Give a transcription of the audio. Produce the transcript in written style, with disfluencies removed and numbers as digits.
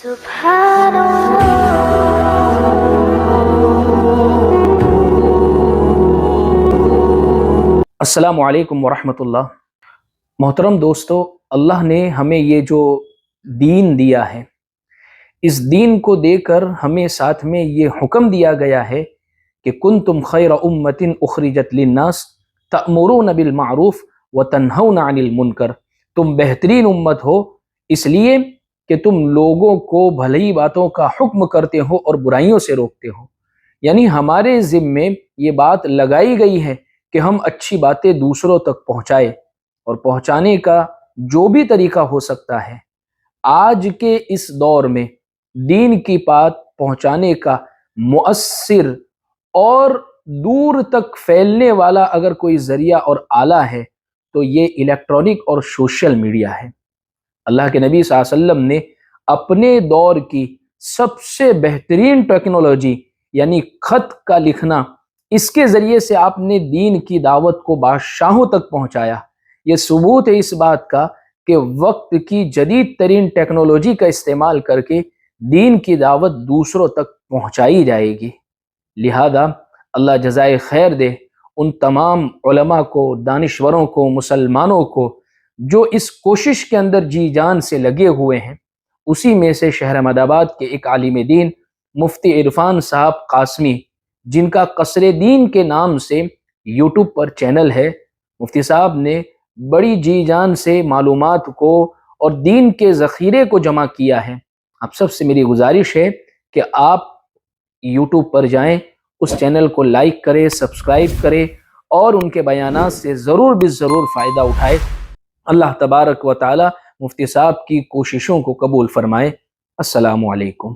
سبحان السلام علیکم ورحمۃ اللہ۔ محترم دوستو، اللہ نے ہمیں یہ جو دین دیا ہے، اس دین کو دے کر ہمیں ساتھ میں یہ حکم دیا گیا ہے کہ کنتم خیر امۃ اخرجت للناس تأمرون بالمعروف وتنہون عن المنکر، تم بہترین امت ہو اس لیے کہ تم لوگوں کو بھلی باتوں کا حکم کرتے ہو اور برائیوں سے روکتے ہو۔ یعنی ہمارے ذمے یہ بات لگائی گئی ہے کہ ہم اچھی باتیں دوسروں تک پہنچائے، اور پہنچانے کا جو بھی طریقہ ہو سکتا ہے۔ آج کے اس دور میں دین کی بات پہنچانے کا مؤثر اور دور تک پھیلنے والا اگر کوئی ذریعہ اور آلہ ہے تو یہ الیکٹرانک اور سوشل میڈیا ہے۔ اللہ کے نبی صلی اللہ علیہ وسلم نے اپنے دور کی سب سے بہترین ٹیکنالوجی یعنی خط کا لکھنا، اس کے ذریعے سے آپ نے دین کی دعوت کو بادشاہوں تک پہنچایا۔ یہ ثبوت ہے اس بات کا کہ وقت کی جدید ترین ٹیکنالوجی کا استعمال کر کے دین کی دعوت دوسروں تک پہنچائی جائے گی۔ لہذا اللہ جزائے خیر دے ان تمام علماء کو، دانشوروں کو، مسلمانوں کو جو اس کوشش کے اندر جی جان سے لگے ہوئے ہیں۔ اسی میں سے شہر احمد آباد کے ایک عالم دین مفتی عرفان صاحب قاسمی، جن کا قصر دین کے نام سے یوٹیوب پر چینل ہے، مفتی صاحب نے بڑی جی جان سے معلومات کو اور دین کے ذخیرے کو جمع کیا ہے۔ آپ سب سے میری گزارش ہے کہ آپ یوٹیوب پر جائیں، اس چینل کو لائک کریں، سبسکرائب کریں اور ان کے بیانات سے ضرور ضرور فائدہ اٹھائے۔ اللہ تبارک و تعالی مفتی صاحب کی کوششوں کو قبول فرمائے۔ السلام علیکم۔